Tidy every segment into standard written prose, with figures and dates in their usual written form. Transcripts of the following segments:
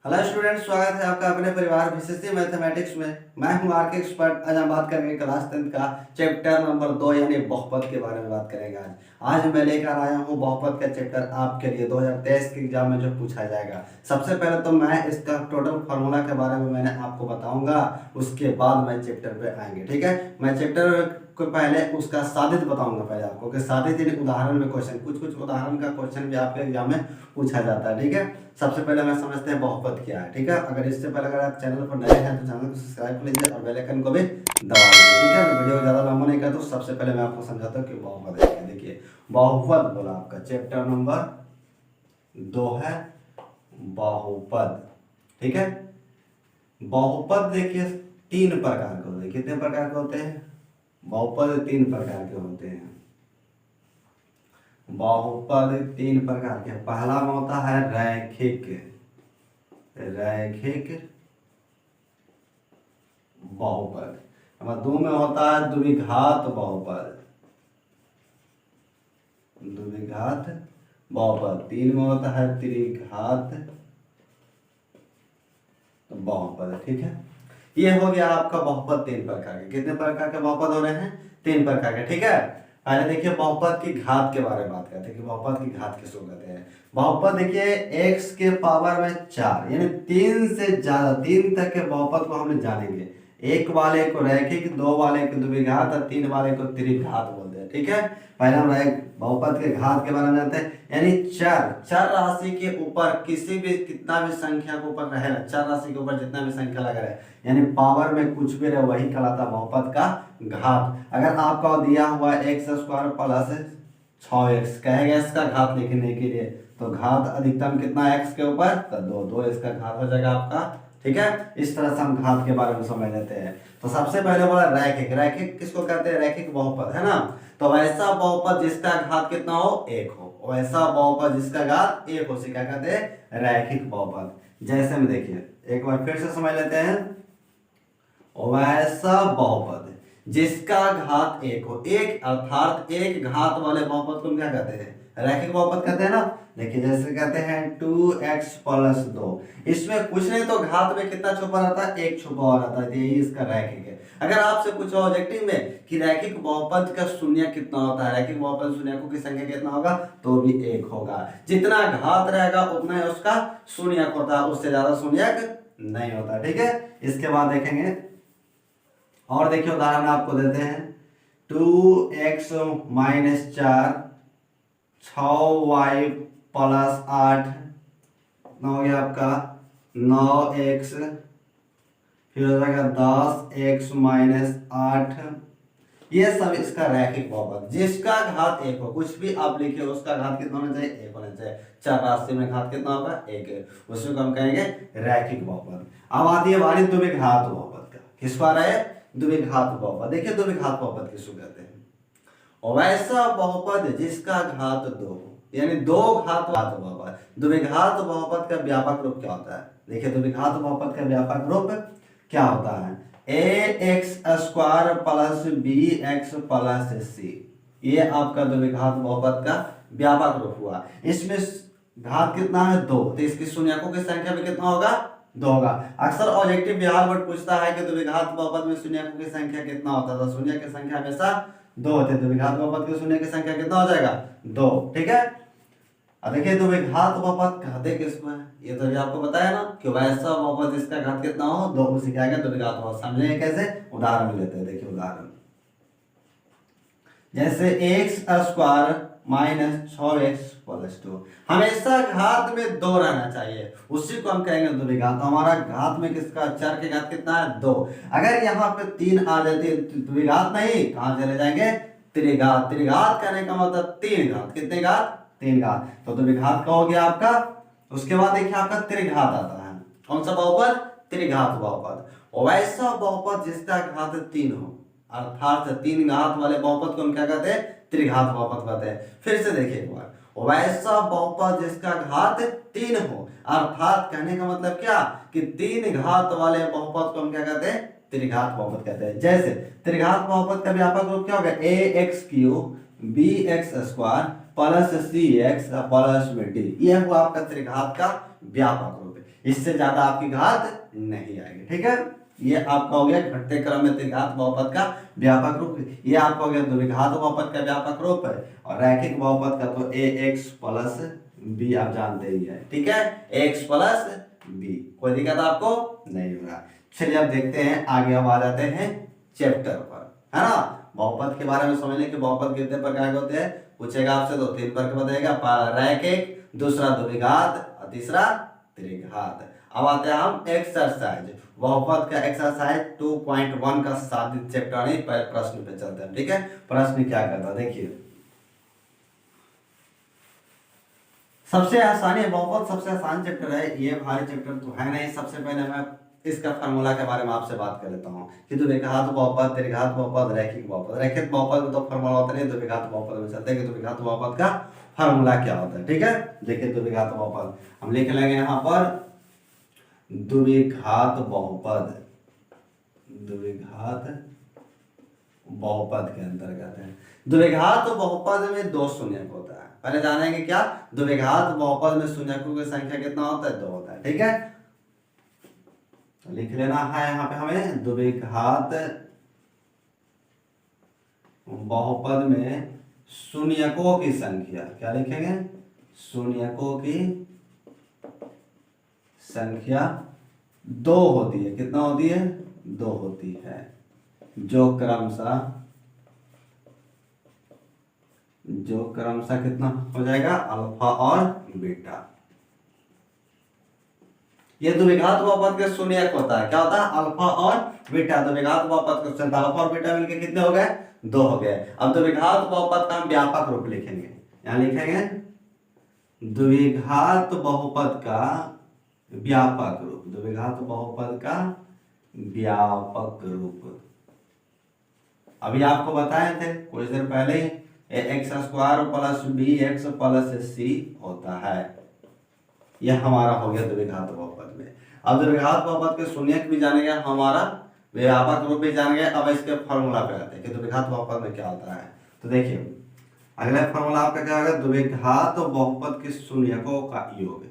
Hello student, स्वागत है आपका अपने परिवार बीसीसी मैथमेटिक्स में। मैं हूं आर के एक्सपर्ट। आज हम बात करेंगे क्लास 10 का चैप्टर नंबर 2 यानी बहुपद के बारे में बात करेंगे। आज मैं लेकर आया हूं बहुपद का चैप्टर आपके लिए 2023 के एग्जाम में जो पूछा जाएगा। सबसे पहले तो मैं इसका टोटल फार्मूला के बारे में मैंने आपको बताऊंगा, उसके बाद मैं चैप्टर पे आएंगे। ठीक है, मैं चैप्टर को पहले उसका साधित बताऊंगा पहले आपको कि साधित यानी उदाहरण में क्वेश्चन, कुछ उदाहरण का क्वेश्चन भी आपके एग्जाम में पूछा जाता है। ठीक है, सबसे पहले मैं समझते हैं बहुपद क्या है। ठीक है, अगर इससे पहले अगर आप चैनल पर नए हैं तो चैनल को सब्सक्राइब कर लीजिए और बेल आइकन को भी दबा दीजिए। ठीक है, मैं वीडियो को ज़्यादा लंबा नहीं करता, तो सबसे पहले मैं आपको समझाता हूँ कि बहुपद है क्या। देखिए, बहुपद बोला आपका चैप्टर नंबर 2 है बहुपद। ठीक है, बहुपद देखिए 3 प्रकार के होते हैं। कितने प्रकार के होते हैं? बहुपद 3 प्रकार के होते हैं। बहुपद 3 प्रकार के। पहला में होता है रैखिक बहुपद। नंबर 2 में होता है द्विघात बहुपद। 3 में होता है त्रिघात बहुपद। ठीक है, ये हो गया आपका बहुपद 3 प्रकार के। कितने प्रकार के बहुपद हो रहे हैं? 3 प्रकार के। ठीक है, पहले देखिए बहुपद की घात के बारे में बात करते हैं कि बहुपद की घात किसको कहते हैं। बहुपद देखिए x के पावर में 4 यानी 3 से ज्यादा, 3 तक के बहुपद को हम जानेंगे। 1 वाले को रैखिक, 2 वाले को द्विघात और 3 वाले को त्रिघात बोलते हैं। ठीक है, पहले हम बहुपद के घात के बारे में जानते हैं। यानी चर राशि के ऊपर किसी भी कितना भी संख्या के ऊपर रहे, चर राशि के ऊपर जितना भी संख्या लगा रहे, यानी पावर में कुछ भी रहे, वही कहलाता बहुपद का घात। अगर आपका दिया हुआ x² प्लस 6x कहेगा इसका घात लिखने के लिए, तो घात अधिकतम कितना x के ऊपर? तो 2 इसका घात हो जाएगा आपका। ठीक है, इस तरह से हम घात के बारे में समझ लेते हैं। तो सबसे पहले बोला रैखिक किसको कहते हैं? रैखिक बहुपद, है ना। तो वैसा बहुपद जिसका घात कितना हो? 1 हो, वैसा बहुपद जिसका घात 1 हो, उसे क्या कहते हैं? रैखिक बहुपद। जैसे में देखिए एक बार फिर से समझ लेते हैं। वैसा बहुपद जिसका घात 1 हो, एक अर्थात एक घात वाले बहुपद को हम क्या कहते हैं? रैखिक बहुपद कहते हैं ना। देखिए जैसे कहते हैं 2x प्लस 2, इसमें कुछ नहीं तो घात में कितना छुपा रहता है? 1 छुपा हुआ रहता है, यही इसका रैखिक है। अगर आपसे पूछा ऑब्जेक्टिव में कि रैखिक बहुपद का शून्य कितना होता है, रैखिक बहुपद शून्यकों की संख्या कितना होगा, तो भी 1 होगा। जितना घात रहेगा उतना ही उसका शून्यक होता है, उससे ज्यादा शून्यक नहीं होता। ठीक है, इसके बाद देखेंगे और देखिए उदाहरण आपको देते हैं। 2x माइनस 4, 6y प्लस 8, हो गया आपका 9x, फिर हो जाएगा 10x माइनस 8। ये सब इसका रैखिक बहुपद जिसका घात 1 हो। कुछ भी आप लिखिए उसका घात कितना होना चाहिए? 1 होना चाहिए। चर राशि में घात कितना होगा? 1 है, उसी को हम कहेंगे रैखिक बहुपद। अब आती है बारी द्विघात बहुपद का। किसको आ रहा है? द्विघात बहुपद। देखिए द्विघात बहुपद किसको कहते हैं? वैसा बहुपद जिसका घात 2 हो, यानी 2 घात बहुपद। द्विघात बहुपद का व्यापक रूप क्या होता है? देखिए द्विघात बहुपद का व्यापक रूप क्या होता है? ax² plus bx plus c, ये आपका द्विघात बहुपद का व्यापक रूप हुआ। इसमें घात कितना है? 2, तो इसकी शून्यकों की संख्या भी कितना होगा? 2 होगा। अक्सर ऑब्जेक्टिव बिहार बोर्ड पूछता है कि द्विघात बहुपद में शून्यकों की संख्या कितना होता है, तो शून्य की संख्या हमेशा 2 होते हैं। द्विघात बहुपद के शून्य की संख्या कितना हो जाएगा? 2। ठीक है, अब देखिए द्विघात बहुपद कहते किसको है? ये तो अभी आपको बताया ना कि वैसा बहुपद जिसका घात कितना हो? 2, उसे क्या है? द्विघात बहुपद। समझेंगे कैसे? उदाहरण लेते हैं। देखिए उदाहरण जैसे x² माइनस 6x प्लस 2, हमेशा घात में 2 रहना चाहिए, उसी को हम कहेंगे द्विघात। हमारा घात में किसका? चर के घात कितना है? 2। अगर यहाँ पे 3 आ जाती है द्विघात नहीं, कहां चले जाएंगे? त्रिघात। त्रिघात कहने का मतलब 3 घात। कितने घात? 3 घात। तो द्विघात का हो गया आपका। उसके बाद देखिए आपका त्रिघात आता है। कौन सा बहुपद? त्रिघात बहुपद। वैसा बहुपद जिसका घात 3 हो, अर्थात 3 घात वाले बहुपद को हम क्या कहते हैं? त्रिघात बहुपद कहते हैं। फिर से देखिए एक बार, वैसा बहुपद जिसका घात 3 हो, अर्थात कहने का मतलब क्या कि 3 घात वाले बहुपद को हम क्या कहते हैं? त्रिघात बहुपद कहते हैं। जैसे त्रिघात बहुपद का व्यापक रूप क्या होगा? ax³ bx² plus cx plus में d, यह हुआ आपका त्रिघात का व्यापक रूप। इससे ज्यादा आपकी घात नहीं आएगी। ठीक है, ये आपका हो गया घटते क्रम में त्रिघात बहुपद का व्यापक रूप। ये आपका हो गया द्विघात बहुपद का व्यापक रूप है, और रैखिक बहुपद का तो ax प्लस b आप जानते ही है। ठीक है, ax प्लस b, कोई दिक्कत आपको नहीं होगा। चलिए अब देखते हैं आगे, हम आ जाते हैं चैप्टर पर, है ना। बहुपद के बारे में समझ लें कि बहुपद कितने प्रकार के होते हैं, पूछेगा आपसे तो 3 प्रकार बताएगा, रैखिक, दूसरा द्विघात और तीसरा त्रिघात। अब आते हैं हम एक्सरसाइज, बहुपद का एक्सरसाइज 2.1 का साधित चैप्टर नहीं, पहले प्रश्न पे चलते हैं। ठीक है, प्रश्न क्या करता है देखिए। सबसे आसानी है बहुपद, सबसे आसान चैप्टर है ये, भारी चैप्टर तो है नहीं। सबसे पहले मैं इसका फार्मूला के बारे में आपसे बात कर लेता हूँ कि द्विघात बहुपद, त्रिघात बहुपद, रैखिक बहुपद। रैखिक बहुपद में तो फार्मूला होता नहीं, द्विघात बहुपद में चलते हैं कि द्विघात बहुपद का फार्मूला क्या होता है। ठीक है, देखिए द्विघात बहुपद हम लिख लेंगे यहाँ पर, द्विघात बहुपद, द्विघात बहुपद के अंतर्गत है। द्विघात बहुपद में 2 शून्यक होता है, पहले जानेंगे क्या, द्विघात बहुपद में शून्यकों की संख्या कितना होता है, 2 होता है। ठीक है, तो लिख लेना है यहाँ पे हमें, द्विघात बहुपद में शून्यकों की संख्या, क्या लिखेंगे, शून्यकों की संख्या 2 होती है। कितना होती है, 2 होती है, जो क्रमशः कितना हो जाएगा, अल्फा और बीटा। ये द्विघात बहुपद के शून्यक होता है, क्या होता है, अल्फा और बीटा। द्विघात बहुपद के अल्फा और बीटा मिलके कितने हो गए, 2 हो गए। अब द्विघात बहुपद का हम व्यापक रूप लिखेंगे, यहां लिखेंगे द्विघात बहुपद का व्यापक रूप, द्विघात बहुपद का व्यापक रूप। अभी आपको बताए थे कुछ देर पहले, x square plus b x plus c होता है। यह हमारा हो गया द्विघात बहुपद में। अब द्विघात बहुपद के शून्यक भी जानेंगे, हमारा व्यापक रूप भी जानेंगे। अब इसके फॉर्मूला पे आते हैं कि द्विघात बहुपद में क्या होता है। तो देखिए अगला फॉर्मूला आपका क्या होगा, द्विघात बहुपद के शून्यकों का योग,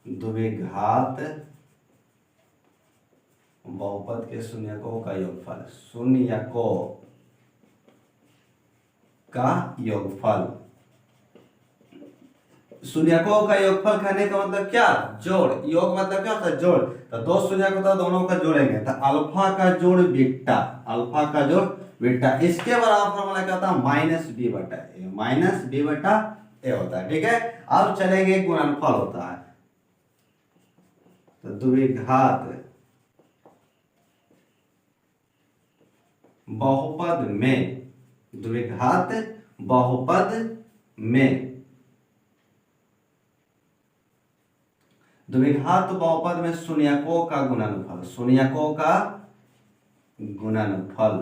द्विघात बहुपद के शून्यकों का योगफल, शून्यकों का योगफल। शून्यकों का योगफल कहने का मतलब क्या, जोड़। योग मतलब क्या होता है, जोड़। तो 2 शून्यक होता है, दोनों का जोड़ेंगे तो अल्फा का जोड़ बीटा, अल्फा का जोड़ बीटा। इसके बराबर फॉर्मूला क्या होता है, माइनस बी बटा ए, माइनस बी बटा ए होता है। ठीक है, अब चलेंगे गुणनफल होता है। तो द्विघात बहुपद में, द्विघात बहुपद में, द्विघात बहुपद में शून्यकों का गुणनफल, शून्यकों का गुणनफल।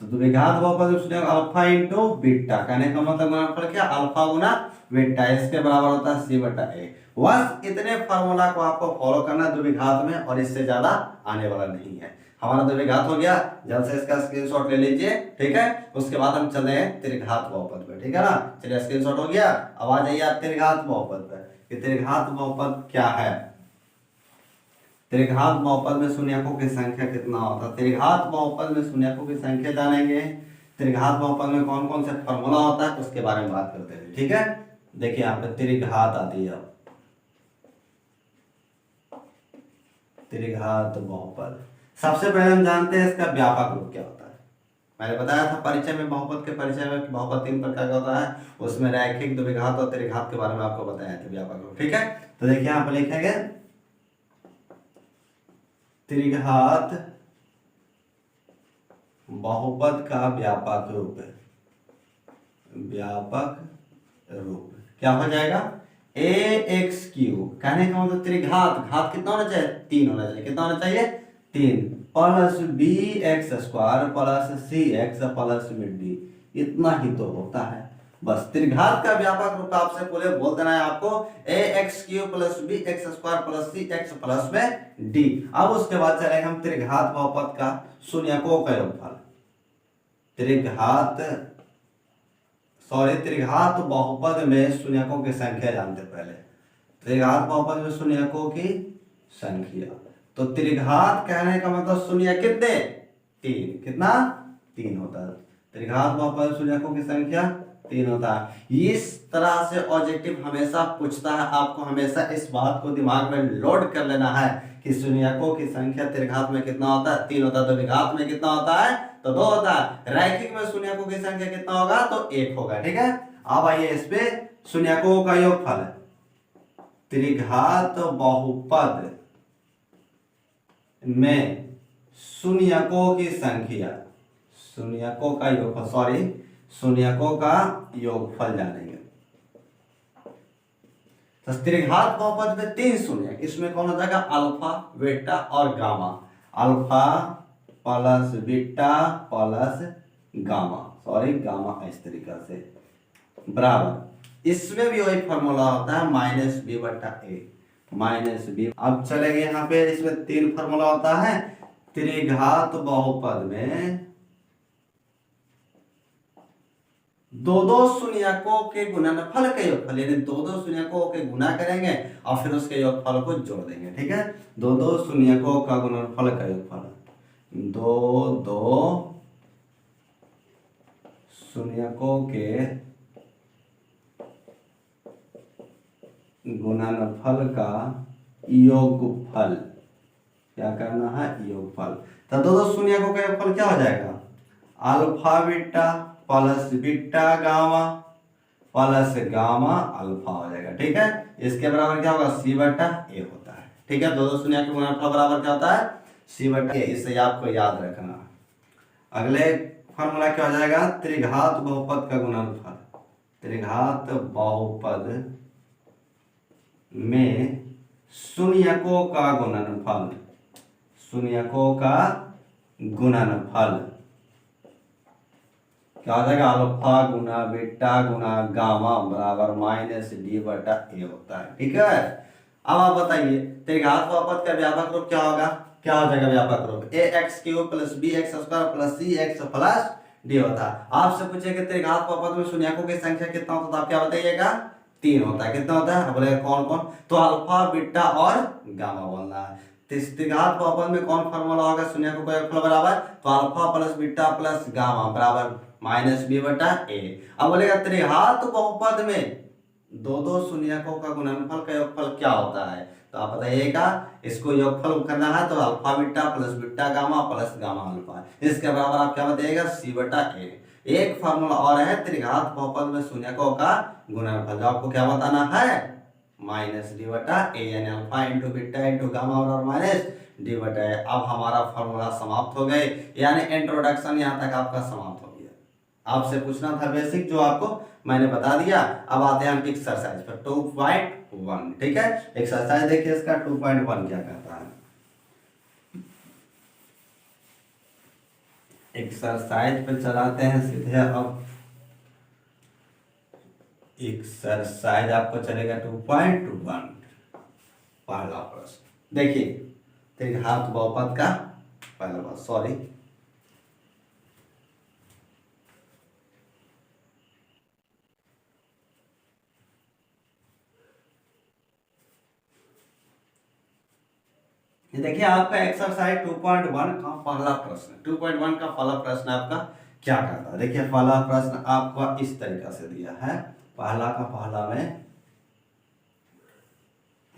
तो द्विघात बहुपद में शून्यक अल्फा इंटू बीटा, कहने का मतलब गुणनफल क्या, अल्फा गुना बीटा, इसके बराबर होता है सी बटा ए। बस इतने फार्मूला को आपको फॉलो करना द्विघात में, और इससे ज्यादा आने वाला नहीं है। हमारा द्विघात हो गया, जल्द से इसका स्क्रीनशॉट ले लीजिए। ठीक है, उसके बाद हम चले हैं त्रिघात बहुपद पे। ठीक है ना, चलिए स्क्रीनशॉट हो गया। अब आ जाइए आप त्रिघात बहुपद पे कि त्रिघात बहुपद क्या है। त्रिघात बहुपद में शून्यकों की संख्या कितना होता है, त्रिघात बहुपद में शून्यकों की संख्या जानेंगे। त्रिघात बहुपद में कौन कौन से फॉर्मूला होता है उसके बारे में बात करते हैं। ठीक है, देखिए यहाँ पे त्रिघात आती है, त्रिघात बहुपद। सबसे पहले हम जानते हैं इसका व्यापक रूप क्या होता है। मैंने बताया था परिचय में, बहुपद के परिचय में, बहुपद 3 प्रकार का होता है, उसमें रैखिक, द्विघात और त्रिघात के बारे में आपको बताया था व्यापक रूप। ठीक है, तो देखिए यहाँ पर लिखेंगे त्रिघात बहुपद का व्यापक रूप, व्यापक रूप क्या हो जाएगा, ए एक्स क्यू, कहने का मतलब त्रिघात, घात कितना होना चाहिए, 3 होना चाहिए। कितना होना चाहिए, 3, plus b x square plus c x plus में डी, इतना ही तो होता है बस। त्रिघात का व्यापक रूप आपसे बोल देना है आपको, a x cube plus b x square plus c x plus में डी। अब उसके बाद चलेंगे हम त्रिघात बहुपद का शून्यकों का योगफल। त्रिघात बहुपद में शून्यकों की संख्या जानते पहले। त्रिघात बहुपद में शून्यकों की संख्या। तो त्रिघात कहने का मतलब शून्य कितने? 3। कितना? 3 होता है। त्रिघात बहुपद में शून्यकों की संख्या 3 होता है। इस तरह से ऑब्जेक्टिव हमेशा पूछता है, आपको हमेशा इस बात को दिमाग में लोड कर लेना है कि शून्यकों की संख्या त्रिघात में कितना होता है? 3 होता है। तो विघात में कितना होता है? तो 2 होता है। रैखिक में शून्यकों की संख्या कितना होगा? तो 1 होगा। ठीक है, अब आइए इस पे शून्यकों का योगफल। त्रिघात बहुपद में शून्यकों की संख्या, शून्यकों का योगफल, सॉरी शून्यकों का योगफल जानेंगे। तो त्रिघात बहुपद में 3 शून्य, इसमें कौन हो जाएगा? अल्फा, बीटा और gamma. Alpha plus beta plus gamma, sorry gamma, इस तरीका से बराबर। इसमें भी वही फॉर्मूला होता है माइनस बी बटा ए, माइनस बी। अब चलेंगे यहाँ पे, इसमें 3 फॉर्मूला होता है। त्रिघात बहुपद में दो शून्यकों के गुणनफल का योगफल, यानी दो शून्यकों के गुणा करेंगे और फिर उसके योगफल को जोड़ देंगे। ठीक है, दो शून्यकों का गुणनफल का योगफल, दो शून्यकों के गुणनफल का योगफल, क्या करना है? योगफल। तो दो शून्यकों का योगफल क्या हो जाएगा? Alpha beta plus beta gamma plus gamma alpha हो जाएगा। ठीक है, इसके बराबर क्या होगा? सी बटा ए होता है। ठीक है, दो शून्य के गुणनफल बराबर क्या होता है? सी बटा ए। इसे आपको याद रखना। अगले फॉर्मूला क्या हो जाएगा? त्रिघात बहुपद का गुणनफल, त्रिघात बहुपद में शून्यकों का गुणनफल, शून्यकों का गुणनफल क्या हो जाएगा? अल्फा गुना बीटा गुना गामा बराबर माइनस डी बटा ए होता है। ठीक है, अब आप बताइए त्रिघात बहुपद का व्यापक रूप क्या होगा? क्या हो जाएगा व्यापक रूप? A x cube plus b x square plus c x plus d होता है। आपसे पूछे कि त्रिघात बहुपद में शून्यकों की संख्या कितना होता है, तो आप क्या बताइएगा? 3 होता है। कितना होता है? बोलेगा कौन कौन? तो अल्फा बीटा और गामा बोलना है। त्रिघात बहुपद में कौन फॉर्मूला होगा शून्यकों का योगफल बराबर? तो alpha plus beta plus gamma बराबर माइनस बी बटा ए। अब बोलेगा त्रिघात बहुपद में दो शून्यकों का गुणनफल का योगफल क्या होता है? तो आप बताइएगा, इसको योगफल करना है तो alpha beta plus beta gamma plus gamma alpha, इसके बराबर आप क्या बताइएगा? सी बटा ए। एक फार्मूला और है त्रिघात बहुपद में शून्यकों का गुणनफल, जो आपको क्या बताना है? माइनस डी बटा ए, यानी alpha into beta into gamma और माइनस डी बटा ए। अब हमारा फॉर्मूला समाप्त हो गए, यानी इंट्रोडक्शन यहाँ तक आपका समाप्त हो गया। आपसे पूछना था बेसिक, जो आपको मैंने बता दिया। अब आते हैं हम एक्सरसाइज पर 2.1। ठीक है, एक्सरसाइज देखिए इसका 2.1 क्या कहता है। एक्सरसाइज पे चलाते हैं सीधे। अब एक्सरसाइज आपको चलेगा 2.1। पहला प्रश्न देखिए, त्रिघात बहुपद का पहला प्रश्न, सॉरी देखिए आपका एक्सरसाइज 2.1 का पहला प्रश्न, 2.1 का पहला प्रश्न आपका क्या कहता है? देखिए पहला प्रश्न आपका इस तरीका से दिया है। पहला का पहला में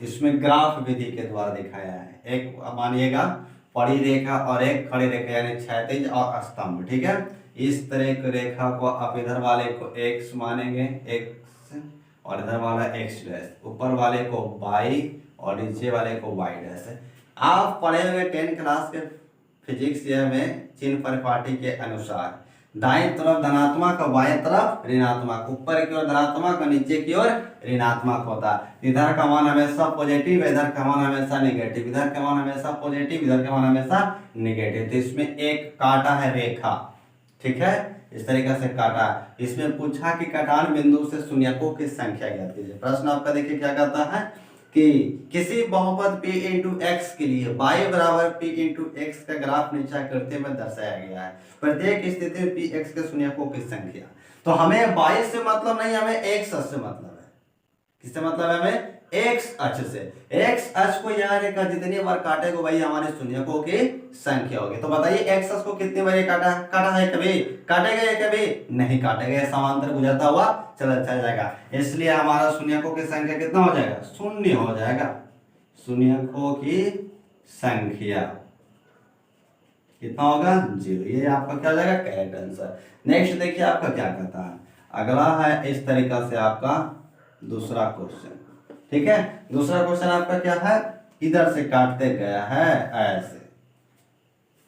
इसमें ग्राफ विधि के द्वारा दिखाया है। एक मानिएगा पड़ी रेखा और एक खड़ी रेखा, यानी क्षैतिज और स्तंभ। ठीक है, इस तरह की रेखा को आप इधर वाले को x मानेंगे, x, और इधर वाला x डैश, ऊपर वाले को y और नीचे वाले को y डैश। आप पढ़े हुए 10 क्लास के फिजिक्स में चिन्ह परिपाटी के अनुसार दाएं तरफ धनात्मक और बाएं तरफ ऋणात्मक, ऊपर की ओर धनात्मक और नीचे की ओर ऋणात्मक होता है। इधर का मान हमेशा पॉजिटिव, इधर का मान हमेशा नेगेटिव, इधर का मान हमेशा पॉजिटिव, इधर का मान हमेशा नेगेटिव। तो इसमें एक काटा है रेखा, ठीक है, इस तरीके से काटा। इसमें पूछा कि कटान बिंदु से शून्यकों की संख्या ज्ञात कीजिए। प्रश्न आपका देखिए क्या कहता है कि किसी बहुपद p इंटू एक्स के लिए y बराबर p इंटू एक्स का ग्राफ नीचे करते में दर्शाया गया है। प्रत्येक स्थिति में p x के शून्यकों की संख्या। तो हमें y से मतलब नहीं, हमें x से मतलब है। किससे मतलब है? हमें एक्स अक्ष से। एक्स अक्ष को यह रेखा जितनी बार काटेगा वही हमारे शून्यकों की संख्या होगी। तो बताइए एक्स अक्ष को कितनी बार काटा है, कभी काटेगा या कभी नहीं काटेगा, ये समांतर गुजरता हुआ चला जाएगा। इसलिए हमारा शून्यकों की संख्या कितना हो जाएगा, शून्य हो जाएगा। शून्यकों की संख्या कितना होगा, 0। ये आपका क्या हो जाएगा, करेक्ट आंसर। नेक्स्ट देखिए आपका क्या कहता है, अगला है इस तरीका से आपका दूसरा क्वेश्चन। ठीक है, दूसरा क्वेश्चन आपका क्या है, इधर से काटते गया है ऐसे।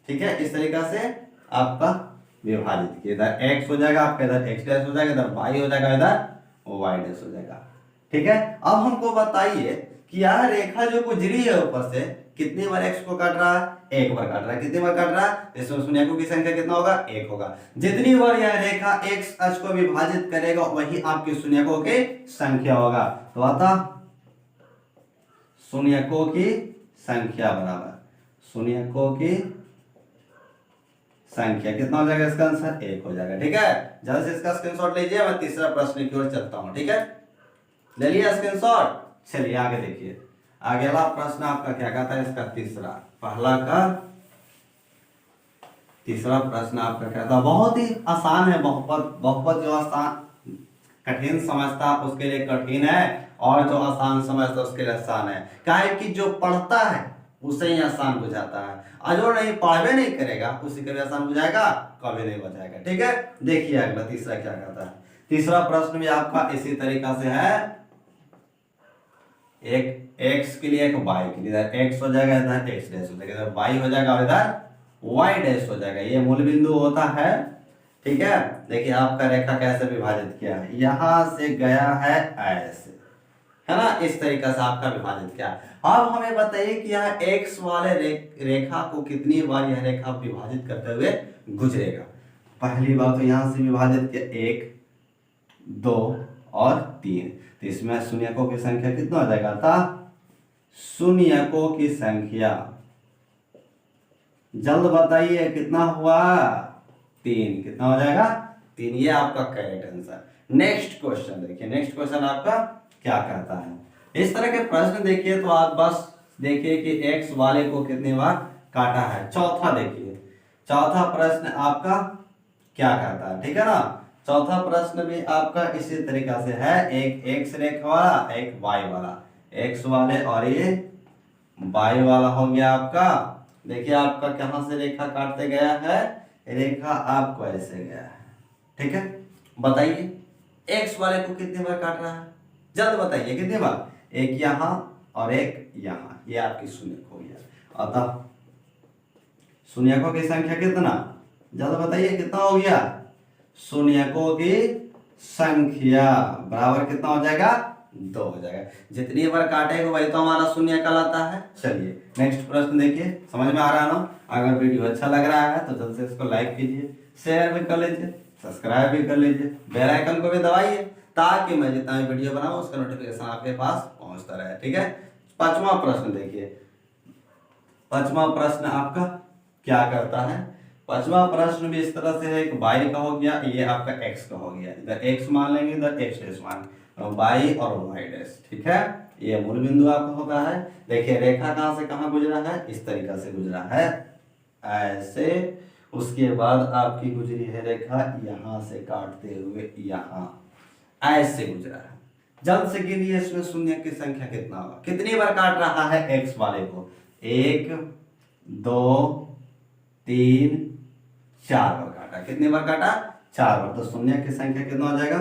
ठीक है, इस तरीका से आपका विभाजित किया, इधर x हो जाएगा आपका, इधर x डैश हो जाएगा, इधर y हो जाएगा, इधर y डैश हो जाएगा। ठीक है, अब हमको बताइए कि यह रेखा जो गुजरी है ऊपर से कितनी बार x को काट रहा है, एक बार काट रहा है। कितनी बार काट रहा है, इसमें शून्यकों की संख्या कितना होगा, 1 होगा। जितनी बार यह रेखा x अक्ष को विभाजित करेगा वही आपकी शून्यकों की संख्या होगा। तो अतः शून्यकों की संख्या बराबर शून्यकों की संख्या कितना हो जाएगा, इसका आंसर 1 हो जाएगा। ठीक है, जल्द से इसका स्क्रीनशॉट लीजिए, मैं तीसरा प्रश्न की ओर चलता हूं। ठीक है, ले लिया स्क्रीनशॉट। चलिए आगे देखिए, अगला प्रश्न आपका क्या कहता है, इसका तीसरा, पहला का तीसरा प्रश्न आपका कहता है, बहुत ही आसान है, बहुत जो आसान कठिन समझता उसके लिए कठिन है, और जो आसान समझता उसके लिए आसान है। क्या है कि जो पढ़ता है उसे ही आसान बुझाता है, और जो नहीं पढ़वे नहीं करेगा उसी के लिए आसान बुझाएगा, कभी नहीं बुझाएगा। ठीक है, देखिए अगला तीसरा क्या कहता है। तीसरा प्रश्न भी आपका इसी तरीका से है, एक x के लिए एक y के लिए, इधर x हो जाएगा, इधर x डैश हो जाएगा, इधर y हो जाएगा और इधर y डैश हो जाएगा। ये मूल बिंदु होता है। ठीक है, देखिए आपका रेखा कैसे विभाजित किया है, यहां से गया है ऐसे, है ना, इस तरीका से आपका विभाजित किया। अब हमें बताइए कि यह x वाले रेखा को कितनी बार यह रेखा विभाजित करते हुए गुजरेगा। पहली बार तो यहां से विभाजित किया, 1 2 और 3, तो इसमें शून्यकों की संख्या कितना हो जाएगा था, शून्यकों की संख्या जल्द बताइए कितना हुआ, 3। कितना हो जाएगा, 3। ये आपका करेक्ट आंसर। नेक्स्ट क्वेश्चन देखिए, नेक्स्ट क्वेश्चन आपका क्या कहता है। इस तरह के प्रश्न देखिए तो आप बस देखिए कि x वाले को कितनी बार काटा है। चौथा देखिए, चौथा प्रश्न आपका क्या कहता है। ठीक है ना, चौथा प्रश्न भी आपका इसी तरीका से है, एक x रेखा वाला, एक y वाला, x वाले और ये y वाला हो गया आपका। देखिए आपका कहां से रेखा काटते गया है, रेखा आपको ऐसे गया है। ठीक है, बताइए x वाले को कितनी बार काट रहा है, जल्द बताइए कितनी बार, एक यहां और एक यहां, ये आपकी शून्यक हो गया। अतः शून्यकों की संख्या कितना, जल्द बताइए कितना हो गया, शून्यकों की संख्या बराबर कितना हो जाएगा, 2 हो जाएगा। जितनी बार काटेगा वही तो हमारा शून्य कहलाता है। चलिए नेक्स्ट प्रश्न देखिए, समझ में आ रहा है ना। अगर वीडियो अच्छा लग रहा है तो जल्द से इसको लाइक कीजिए, शेयर भी कर लीजिए, सब्सक्राइब भी कर लीजिए, बेल आइकन को भी दबाइए, ताकि मैं जितना भी वीडियो बनाऊं उसका नोटिफिकेशन आपके पास पहुंचता रहे। ठीक है, पांचवा प्रश्न देखिए, पांचवा प्रश्न आपका क्या करता है। पांचवा प्रश्न भी इस तरह से है, एक y का हो गया, ये आपका x का हो गया, इधर x मान लेंगे, इधर x डैश मान, y और y डैश। ठीक है, ये मूल बिंदु आपका होता है। देखिए रेखा कहां से कहां गुजरा है, इस तरीका से गुजरा है ऐसे, उसके बाद आपकी गुजरी है रेखा यहां से काटते हुए यहां ऐसे गुजरा है। जल्द से गिनिए इसमें शून्य की संख्या कितना होगा, कितनी बार काट रहा है x वाले को, 1 2 3 4 बार काटा। कितनी बार काटा, 4 बार। तो शून्य की संख्या कितना हो जाएगा,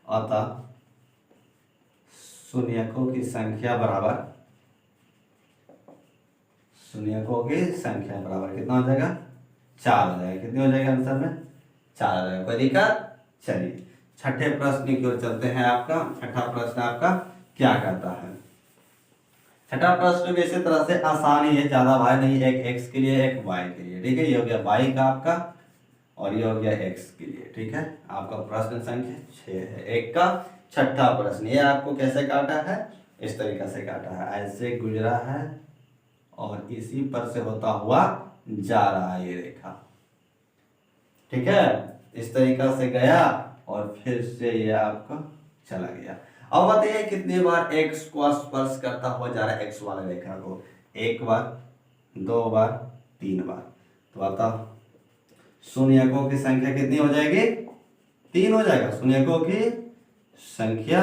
अतः शून्यकों की संख्या बराबर, शून्यकों की संख्या बराबर कितना हो जाएगा, 4 हो जाएगा। कितनी हो जाएगा आंसर में, 4 हो जाएगा। कोई दिक्कत। चलिए छठे प्रश्न की ओर चलते हैं। आपका छठा प्रश्न आपका क्या कहता है। छठा प्रश्न भी इसी तरह से आसान ही है, ज्यादा भाई नहीं, एक x के लिए एक y के लिए। ठीक है, ये हो गया y का आपका और ये हो गया x के लिए। ठीक है, आपका प्रश्न संख्या 6 है, एक का छठा प्रश्न। ये आपको कैसे काटा है, इस तरीका से काटा है, ऐसे गुजरा है और इसी पर से होता हुआ जा रहा है ये रेखा। ठीक है, इस तरीका से गया और फिर से ये आपका चला गया। अब बताइए कितनी बार x को स्पर्श करता हुआ जा रहा है x वाले रेखा को, एक बार, दो बार, तीन बार। तो बताओ शून्यकों की संख्या कितनी हो जाएगी, तीन हो जाएगा। शून्यकों की संख्या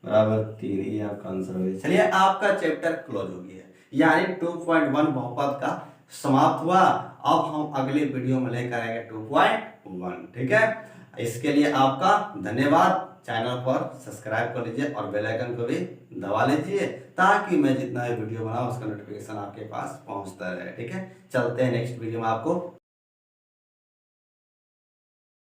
बराबर तीन, ये आपका आंसर हो गया। चलिए आपका चैप्टर क्लोज हो गया, यानी 2.1 बहुपद का समाप्त हुआ। अब हम अगले वीडियो में लेकर आएंगे 2.1, ठीक है। इसके लिए आपका धन्यवाद। चैनल पर सब्सक्राइब कर लीजिए और बेल आइकन को भी दबा लीजिए, ताकि मैं जितना वीडियो बनाऊं उसका नोटिफिकेशन आपके पास पहुंचता रहे, ठीक है। चलते हैं नेक्स्ट वीडियो में आपको